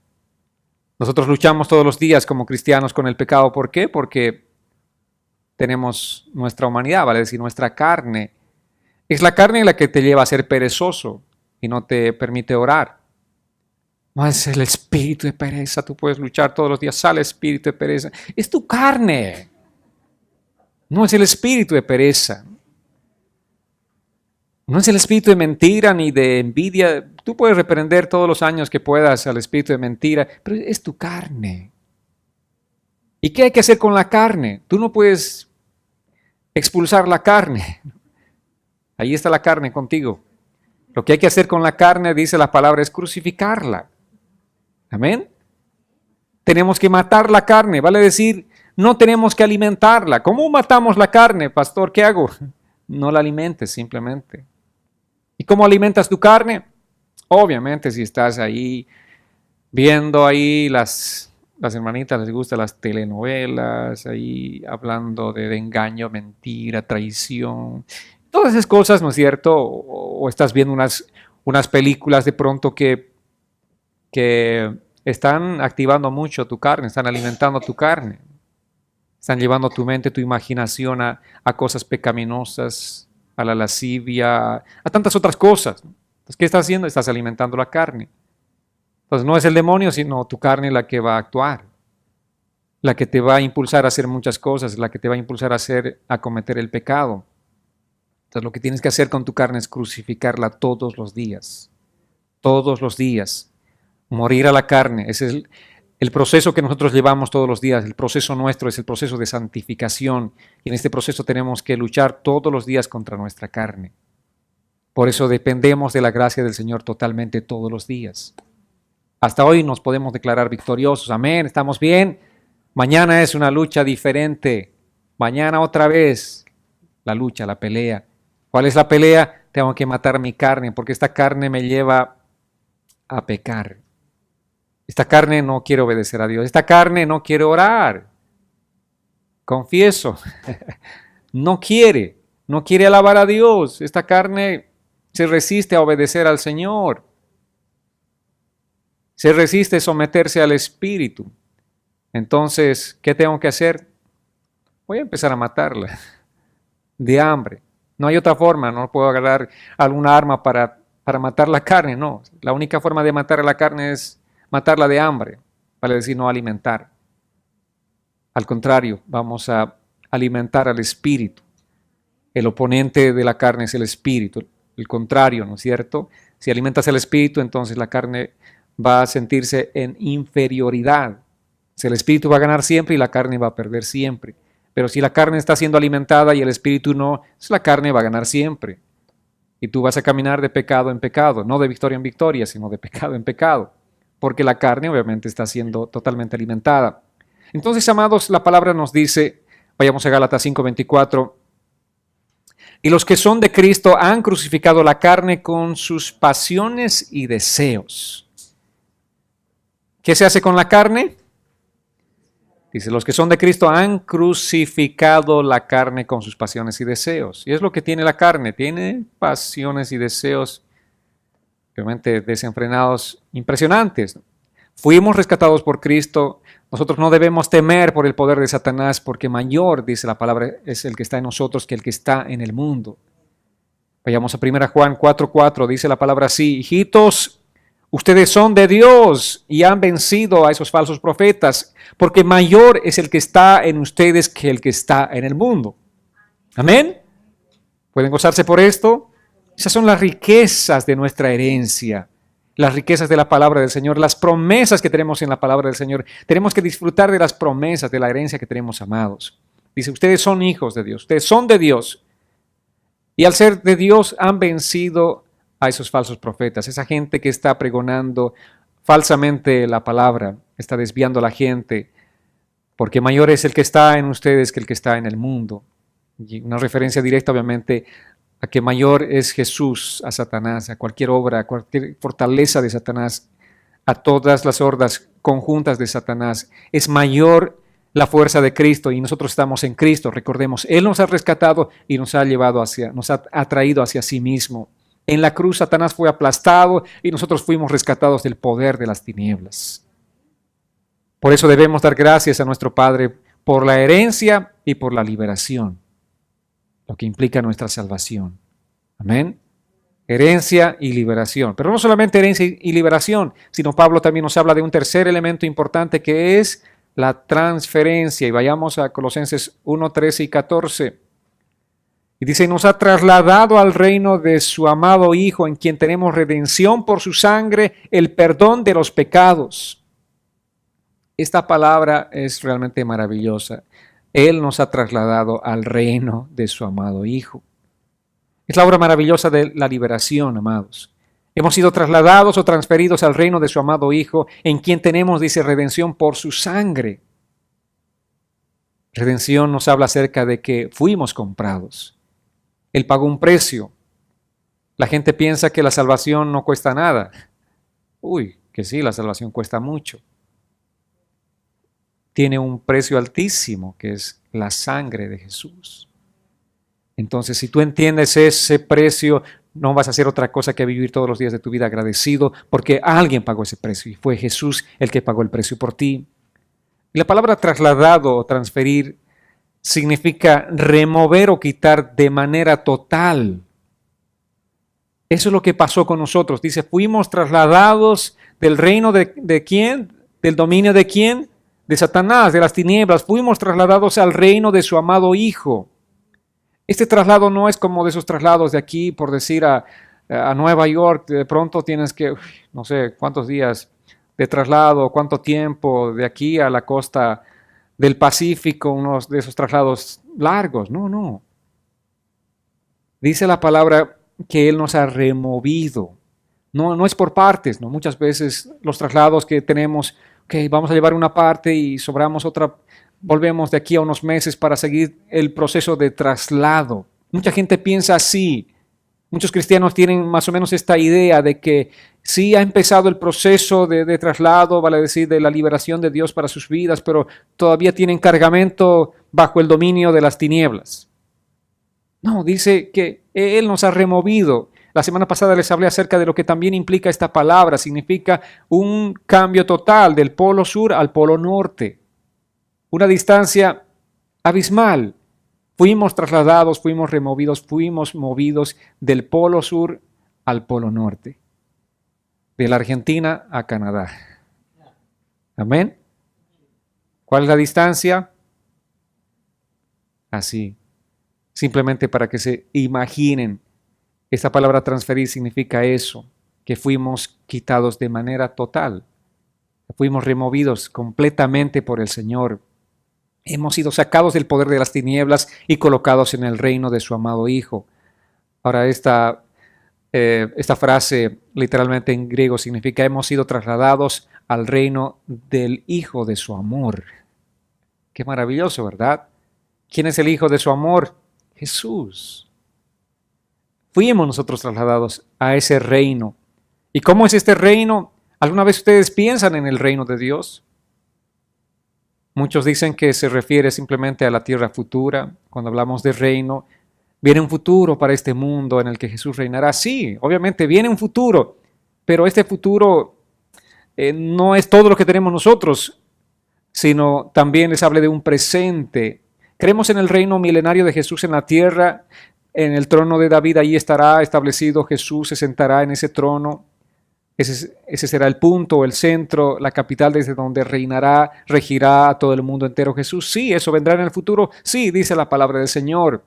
Nosotros luchamos todos los días como cristianos con el pecado. ¿Por qué? Porque tenemos nuestra humanidad, vale decir, nuestra carne. Es la carne la que te lleva a ser perezoso y no te permite orar. No es el espíritu de pereza. Tú puedes luchar todos los días. Sale espíritu de pereza. Es tu carne. No es el espíritu de pereza. No es el espíritu de mentira ni de envidia. Tú puedes reprender todos los años que puedas al espíritu de mentira, pero es tu carne. ¿Y qué hay que hacer con la carne? Tú no puedes expulsar la carne. Ahí está la carne contigo. Lo que hay que hacer con la carne, dice la palabra, es crucificarla. Amén. Tenemos que matar la carne, vale decir, no tenemos que alimentarla. ¿Cómo matamos la carne, pastor? ¿Qué hago? No la alimentes simplemente. ¿Y cómo alimentas tu carne? Obviamente si estás ahí viendo ahí las hermanitas les gustan las telenovelas, ahí hablando de engaño, mentira, traición, todas esas cosas, ¿no es cierto? O estás viendo unas películas de pronto que están activando mucho tu carne, están alimentando tu carne, están llevando tu mente, tu imaginación a cosas pecaminosas, a la lascivia, a tantas otras cosas. Entonces, ¿qué estás haciendo? Estás alimentando la carne. Entonces, no es el demonio, sino tu carne la que va a actuar, la que te va a impulsar a hacer muchas cosas, la que te va a impulsar a cometer el pecado. Entonces, lo que tienes que hacer con tu carne es crucificarla todos los días. Todos los días. Morir a la carne. Ese es el proceso que nosotros llevamos todos los días. El proceso nuestro es el proceso de santificación. Y en este proceso tenemos que luchar todos los días contra nuestra carne. Por eso dependemos de la gracia del Señor totalmente todos los días. Hasta hoy nos podemos declarar victoriosos. Amén, estamos bien. Mañana es una lucha diferente. Mañana otra vez la lucha, la pelea. ¿Cuál es la pelea? Tengo que matar mi carne porque esta carne me lleva a pecar. Esta carne no quiere obedecer a Dios. Esta carne no quiere orar. Confieso. No quiere. No quiere alabar a Dios. Esta carne se resiste a obedecer al Señor. Se resiste a someterse al Espíritu. Entonces, ¿qué tengo que hacer? Voy a empezar a matarla de hambre. No hay otra forma, no puedo agarrar alguna arma para matar la carne, no. La única forma de matar a la carne es matarla de hambre, vale decir no alimentar. Al contrario, vamos a alimentar al espíritu. El oponente de la carne es el espíritu, el contrario, ¿no es cierto? Si alimentas al espíritu, entonces la carne va a sentirse en inferioridad. Si el espíritu va a ganar siempre y la carne va a perder siempre. Pero si la carne está siendo alimentada y el espíritu no, la carne va a ganar siempre. Y tú vas a caminar de pecado en pecado, no de victoria en victoria, sino de pecado en pecado. Porque la carne obviamente está siendo totalmente alimentada. Entonces, amados, la palabra nos dice, vayamos a Gálatas 5:24, y los que son de Cristo han crucificado la carne con sus pasiones y deseos. ¿Qué se hace con la carne? Dice, los que son de Cristo han crucificado la carne con sus pasiones y deseos. Y es lo que tiene la carne, tiene pasiones y deseos, obviamente desenfrenados, impresionantes. Fuimos rescatados por Cristo, nosotros no debemos temer por el poder de Satanás, porque mayor, dice la palabra, es el que está en nosotros que el que está en el mundo. Vayamos a 1 Juan 4:4, dice la palabra así, hijitos, ustedes son de Dios y han vencido a esos falsos profetas, porque mayor es el que está en ustedes que el que está en el mundo. Amén. ¿Pueden gozarse por esto? Esas son las riquezas de nuestra herencia, las riquezas de la palabra del Señor, las promesas que tenemos en la palabra del Señor. Tenemos que disfrutar de las promesas, de la herencia que tenemos, amados. Dice, ustedes son hijos de Dios, ustedes son de Dios. Y al ser de Dios han vencido a esos falsos profetas, esa gente que está pregonando falsamente la palabra, está desviando a la gente, porque mayor es el que está en ustedes que el que está en el mundo. Y una referencia directa, obviamente, a que mayor es Jesús a Satanás, a cualquier obra, a cualquier fortaleza de Satanás, a todas las hordas conjuntas de Satanás. Es mayor la fuerza de Cristo y nosotros estamos en Cristo. Recordemos, Él nos ha rescatado y nos ha llevado nos ha atraído hacia sí mismo. En la cruz Satanás fue aplastado y nosotros fuimos rescatados del poder de las tinieblas. Por eso debemos dar gracias a nuestro Padre por la herencia y por la liberación, lo que implica nuestra salvación. Amén. Herencia y liberación. Pero no solamente herencia y liberación, sino Pablo también nos habla de un tercer elemento importante que es la transferencia. Y vayamos a Colosenses 1, 13 y 14. Y dice, nos ha trasladado al reino de su amado Hijo, en quien tenemos redención por su sangre, el perdón de los pecados. Esta palabra es realmente maravillosa. Él nos ha trasladado al reino de su amado Hijo. Es la obra maravillosa de la liberación, amados. Hemos sido trasladados o transferidos al reino de su amado Hijo, en quien tenemos, dice, redención por su sangre. Redención nos habla acerca de que fuimos comprados. Él pagó un precio. La gente piensa que la salvación no cuesta nada. Uy, que sí, la salvación cuesta mucho. Tiene un precio altísimo, que es la sangre de Jesús. Entonces, si tú entiendes ese precio, no vas a hacer otra cosa que vivir todos los días de tu vida agradecido, porque alguien pagó ese precio y fue Jesús el que pagó el precio por ti. Y la palabra trasladado o transferir significa remover o quitar de manera total. Eso es lo que pasó con nosotros. Dice, fuimos trasladados del reino de ¿quién? ¿Del dominio de quién? De Satanás, de las tinieblas. Fuimos trasladados al reino de su amado Hijo. Este traslado no es como de esos traslados de aquí, por decir, a Nueva York. De pronto tienes que, no sé, cuántos días de traslado, cuánto tiempo de aquí a la costa del Pacífico, unos de esos traslados largos. No, no. Dice la palabra que Él nos ha removido. No es por partes, ¿no? Muchas veces los traslados que tenemos, vamos a llevar una parte y sobramos otra, volvemos de aquí a unos meses para seguir el proceso de traslado. Mucha gente piensa así. Muchos cristianos tienen más o menos esta idea de que sí ha empezado el proceso de traslado, vale decir, de la liberación de Dios para sus vidas, pero todavía tienen cargamento bajo el dominio de las tinieblas. No, dice que Él nos ha removido. La semana pasada les hablé acerca de lo que también implica esta palabra. Significa un cambio total del polo sur al polo norte. Una distancia abismal. Fuimos trasladados, fuimos removidos, fuimos movidos del polo sur al polo norte. De la Argentina a Canadá. Amén. ¿Cuál es la distancia? Así. Simplemente para que se imaginen. Esta palabra transferir significa eso, que fuimos quitados de manera total. Fuimos removidos completamente por el Señor. Hemos sido sacados del poder de las tinieblas y colocados en el reino de su amado Hijo. Ahora, esta frase literalmente en griego significa hemos sido trasladados al reino del Hijo de su amor. Qué maravilloso, ¿verdad? ¿Quién es el Hijo de su amor? Jesús. Fuimos nosotros trasladados a ese reino. ¿Y cómo es este reino? ¿Alguna vez ustedes piensan en el reino de Dios? Muchos dicen que se refiere simplemente a la tierra futura. Cuando hablamos de reino, viene un futuro para este mundo en el que Jesús reinará. Sí, obviamente viene un futuro, pero este futuro no es todo lo que tenemos nosotros, sino también les hable de un presente. Creemos en el reino milenario de Jesús en la tierra, en el trono de David, ahí estará establecido Jesús, se sentará en ese trono. Ese será el punto, el centro, la capital desde donde reinará, regirá a todo el mundo entero Jesús. Sí, eso vendrá en el futuro. Sí, dice la palabra del Señor.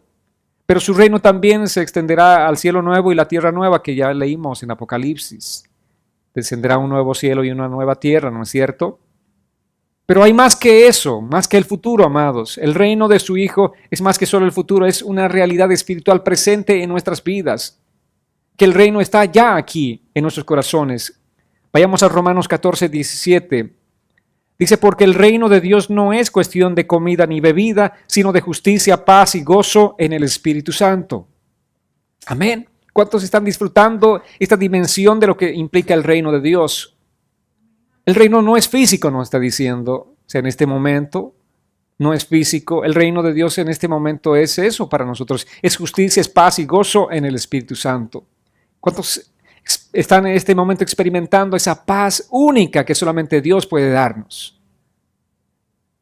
Pero su reino también se extenderá al cielo nuevo y la tierra nueva que ya leímos en Apocalipsis. Descenderá un nuevo cielo y una nueva tierra, ¿no es cierto? Pero hay más que eso, más que el futuro, amados. El reino de su Hijo es más que solo el futuro, es una realidad espiritual presente en nuestras vidas. Que el reino está ya aquí en nuestros corazones. Vayamos a Romanos 14, 17. Dice, porque el reino de Dios no es cuestión de comida ni bebida, sino de justicia, paz y gozo en el Espíritu Santo. Amén. ¿Cuántos están disfrutando esta dimensión de lo que implica el reino de Dios? El reino no es físico, nos está diciendo, o sea, en este momento no es físico. El reino de Dios en este momento es eso para nosotros. Es justicia, es paz y gozo en el Espíritu Santo. ¿Cuántos están en este momento experimentando esa paz única que solamente Dios puede darnos?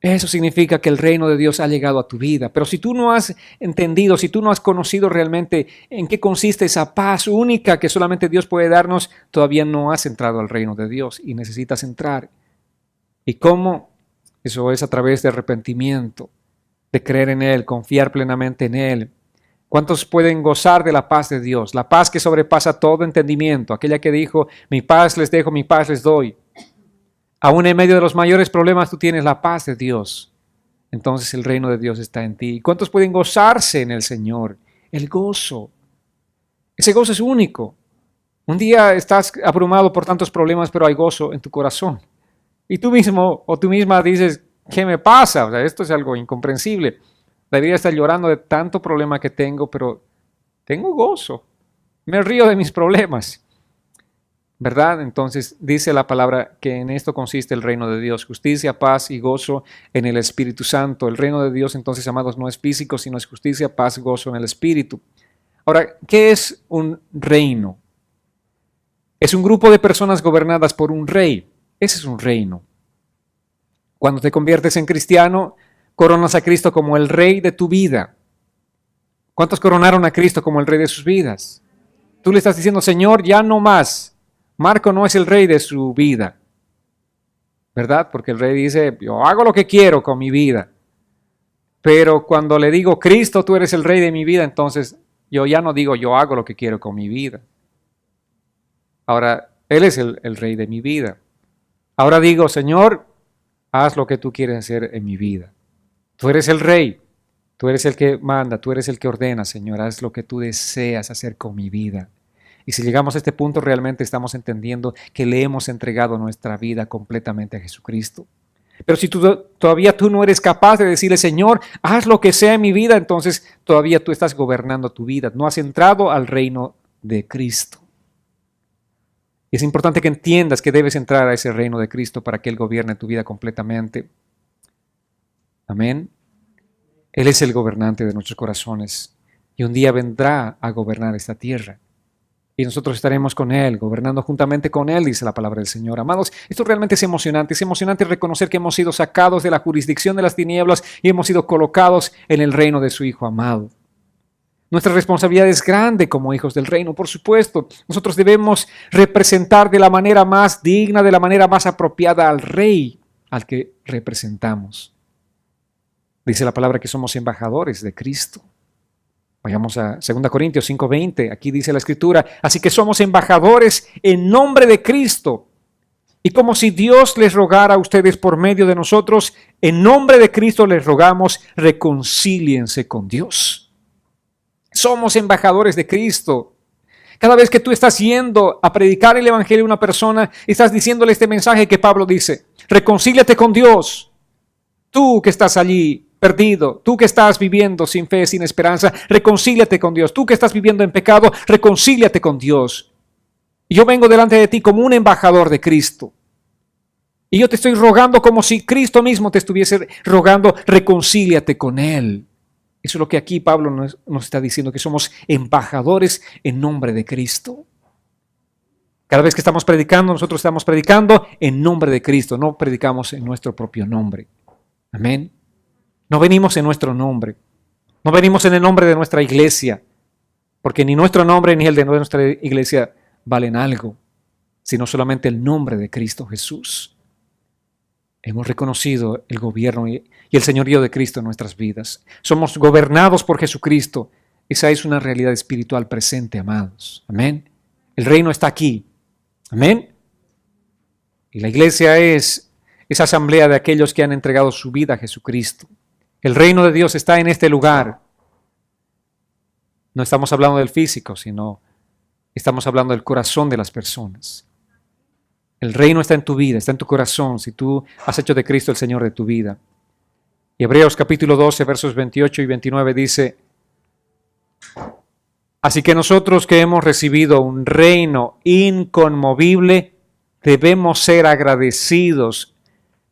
Eso significa que el reino de Dios ha llegado a tu vida. Pero si tú no has entendido, si tú no has conocido realmente en qué consiste esa paz única que solamente Dios puede darnos, todavía no has entrado al reino de Dios y necesitas entrar. ¿Y cómo? Eso es a través de arrepentimiento, de creer en Él, confiar plenamente en Él. ¿Cuántos pueden gozar de la paz de Dios? La paz que sobrepasa todo entendimiento, aquella que dijo, mi paz les dejo, mi paz les doy. Aún en medio de los mayores problemas tú tienes la paz de Dios. Entonces el reino de Dios está en ti. ¿Cuántos pueden gozarse en el Señor? El gozo. Ese gozo es único. Un día estás abrumado por tantos problemas, pero hay gozo en tu corazón. Y tú mismo o tú misma dices, ¿qué me pasa? O sea, esto es algo incomprensible. Debería estar llorando de tanto problema que tengo, pero tengo gozo. Me río de mis problemas. ¿Verdad? Entonces dice la palabra que en esto consiste el reino de Dios. Justicia, paz y gozo en el Espíritu Santo. El reino de Dios, entonces, amados, no es físico, sino es justicia, paz, gozo en el Espíritu. Ahora, ¿qué es un reino? Es un grupo de personas gobernadas por un rey. Ese es un reino. Cuando te conviertes en cristiano, coronas a Cristo como el rey de tu vida. ¿Cuántos coronaron a Cristo como el rey de sus vidas? Tú le estás diciendo, Señor, ya no más. Marco no es el rey de su vida, ¿verdad? Porque el rey dice, yo hago lo que quiero con mi vida. Pero cuando le digo, Cristo, tú eres el rey de mi vida, entonces yo ya no digo, yo hago lo que quiero con mi vida. Ahora, Él es el rey de mi vida. Ahora digo, Señor, haz lo que tú quieres hacer en mi vida. Tú eres el rey, tú eres el que manda, tú eres el que ordena, Señor, haz lo que tú deseas hacer con mi vida. Y si llegamos a este punto, realmente estamos entendiendo que le hemos entregado nuestra vida completamente a Jesucristo. Pero si todavía tú no eres capaz de decirle, Señor, haz lo que sea en mi vida, entonces todavía tú estás gobernando tu vida. No has entrado al reino de Cristo. Y es importante que entiendas que debes entrar a ese reino de Cristo para que Él gobierne tu vida completamente. Amén. Él es el gobernante de nuestros corazones. y un día vendrá a gobernar esta tierra. Y nosotros estaremos con Él, gobernando juntamente con Él, dice la palabra del Señor. Amados, esto realmente es emocionante. Es emocionante reconocer que hemos sido sacados de la jurisdicción de las tinieblas y hemos sido colocados en el reino de su Hijo amado. Nuestra responsabilidad es grande como hijos del reino, por supuesto. Nosotros debemos representar de la manera más digna, de la manera más apropiada al Rey al que representamos. Dice la palabra que somos embajadores de Cristo. Vayamos a 2 Corintios 5:20, aquí dice la Escritura, así que somos embajadores en nombre de Cristo. Y como si Dios les rogara a ustedes por medio de nosotros, en nombre de Cristo les rogamos, reconcíliense con Dios. Somos embajadores de Cristo. Cada vez que tú estás yendo a predicar el Evangelio a una persona, estás diciéndole este mensaje que Pablo dice, reconcíliate con Dios. Tú que estás allí perdido, tú que estás viviendo sin fe, sin esperanza, reconcíliate con Dios. Tú que estás viviendo en pecado, reconcíliate con Dios. Y yo vengo delante de ti como un embajador de Cristo. Y yo te estoy rogando como si Cristo mismo te estuviese rogando, reconcíliate con Él. Eso es lo que aquí Pablo nos está diciendo, que somos embajadores en nombre de Cristo. Cada vez que estamos predicando, nosotros estamos predicando en nombre de Cristo, no predicamos en nuestro propio nombre. Amén. No venimos en nuestro nombre, no venimos en el nombre de nuestra iglesia, porque ni nuestro nombre ni el de nuestra iglesia valen algo, sino solamente el nombre de Cristo Jesús. Hemos reconocido el gobierno y el señorío de Cristo en nuestras vidas. Somos gobernados por Jesucristo. Esa es una realidad espiritual presente, amados. Amén. El reino está aquí. Amén. Y la iglesia es esa asamblea de aquellos que han entregado su vida a Jesucristo. El reino de Dios está en este lugar. No estamos hablando del físico, sino estamos hablando del corazón de las personas. El reino está en tu vida, está en tu corazón, si tú has hecho de Cristo el Señor de tu vida. Y Hebreos capítulo 12, versos 28 y 29 dice, así que nosotros que hemos recibido un reino inconmovible, debemos ser agradecidos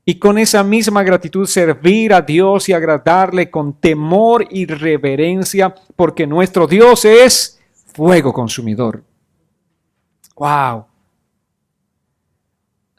y con esa misma gratitud servir a Dios y agradarle con temor y reverencia, porque nuestro Dios es fuego consumidor. ¡Wow!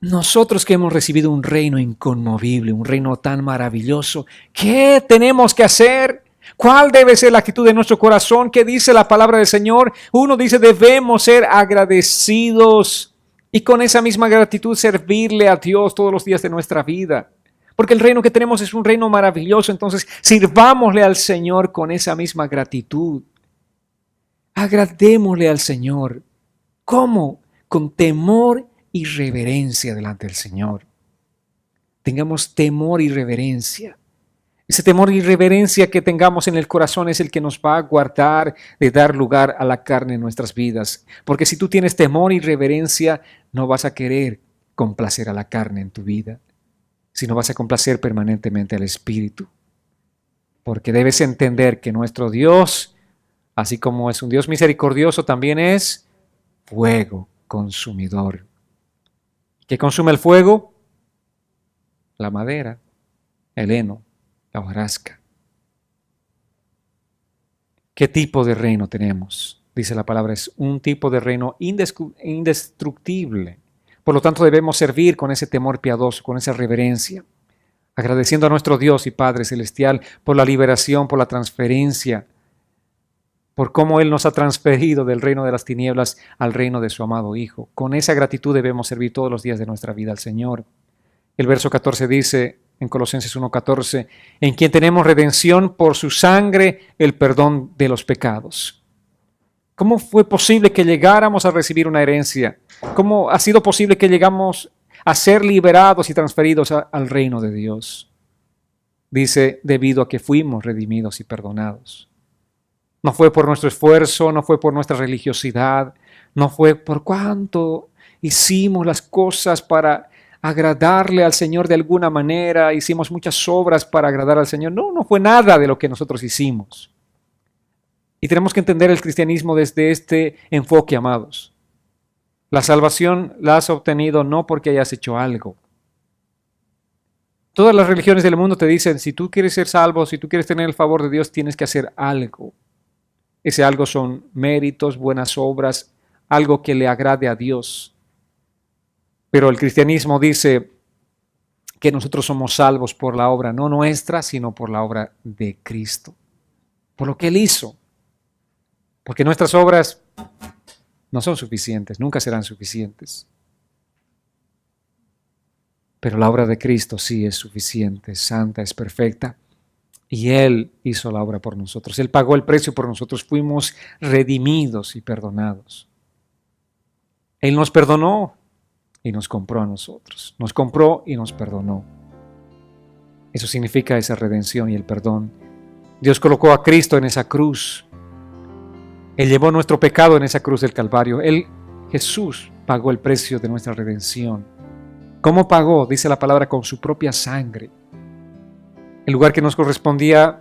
Nosotros que hemos recibido un reino inconmovible, un reino tan maravilloso, ¿qué tenemos que hacer? ¿Cuál debe ser la actitud de nuestro corazón? ¿Qué dice la palabra del Señor? Uno dice, debemos ser agradecidos y con esa misma gratitud servirle a Dios todos los días de nuestra vida. Porque el reino que tenemos es un reino maravilloso, entonces sirvámosle al Señor con esa misma gratitud. Agradémosle al Señor. ¿Cómo? Con temor y reverencia delante del Señor. Tengamos temor y reverencia. Ese temor y reverencia que tengamos en el corazón es el que nos va a guardar de dar lugar a la carne en nuestras vidas. Porque si tú tienes temor y reverencia, no vas a querer complacer a la carne en tu vida, sino vas a complacer permanentemente al Espíritu. Porque debes entender que nuestro Dios, así como es un Dios misericordioso, también es fuego consumidor. ¿Qué consume el fuego? La madera, el heno, la hojarasca. ¿Qué tipo de reino tenemos? Dice la palabra, es un tipo de reino indestructible. Por lo tanto, debemos servir con ese temor piadoso, con esa reverencia, agradeciendo a nuestro Dios y Padre Celestial por la liberación, por la transferencia, por cómo Él nos ha transferido del reino de las tinieblas al reino de su amado Hijo. Con esa gratitud debemos servir todos los días de nuestra vida al Señor. El verso 14 dice en Colosenses 1:14, en quien tenemos redención por su sangre, el perdón de los pecados. ¿Cómo fue posible que llegáramos a recibir una herencia? ¿Cómo ha sido posible que llegamos a ser liberados y transferidos al reino de Dios? Dice, debido a que fuimos redimidos y perdonados. No fue por nuestro esfuerzo, no fue por nuestra religiosidad, no fue por cuánto hicimos las cosas para agradarle al Señor de alguna manera, hicimos muchas obras para agradar al Señor. No fue nada de lo que nosotros hicimos. Y tenemos que entender el cristianismo desde este enfoque, amados. La salvación la has obtenido no porque hayas hecho algo. Todas las religiones del mundo te dicen, si tú quieres ser salvo, si tú quieres tener el favor de Dios, tienes que hacer algo. Ese algo son méritos, buenas obras, algo que le agrade a Dios. Pero el cristianismo dice que nosotros somos salvos por la obra no nuestra, sino por la obra de Cristo, por lo que Él hizo. Porque nuestras obras no son suficientes, nunca serán suficientes. Pero la obra de Cristo sí es suficiente, es santa, es perfecta. Y Él hizo la obra por nosotros. Él pagó el precio por nosotros. Fuimos redimidos y perdonados. Él nos perdonó y nos compró a nosotros. Nos compró y nos perdonó. Eso significa esa redención y el perdón. Dios colocó a Cristo en esa cruz. Él llevó nuestro pecado en esa cruz del Calvario. Jesús, pagó el precio de nuestra redención. ¿Cómo pagó? Dice la palabra, con su propia sangre. El lugar que nos correspondía,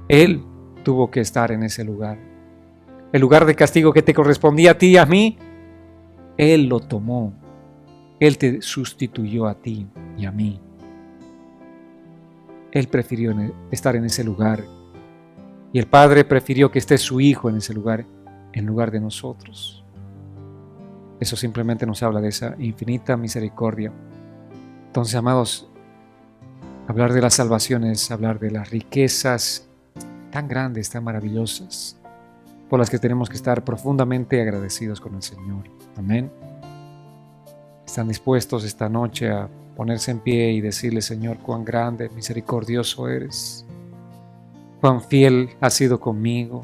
Él tuvo que estar en ese lugar. El lugar de castigo que te correspondía a ti y a mí, Él lo tomó. Él te sustituyó a ti y a mí. Él prefirió estar en ese lugar. Y el Padre prefirió que esté su Hijo en ese lugar, en lugar de nosotros. Eso simplemente nos habla de esa infinita misericordia. Entonces, amados, hablar de la salvación es hablar de las riquezas tan grandes, tan maravillosas, por las que tenemos que estar profundamente agradecidos con el Señor. Amén. ¿Están dispuestos esta noche a ponerse en pie y decirle, Señor, cuán grande, misericordioso eres? Cuán fiel has sido conmigo.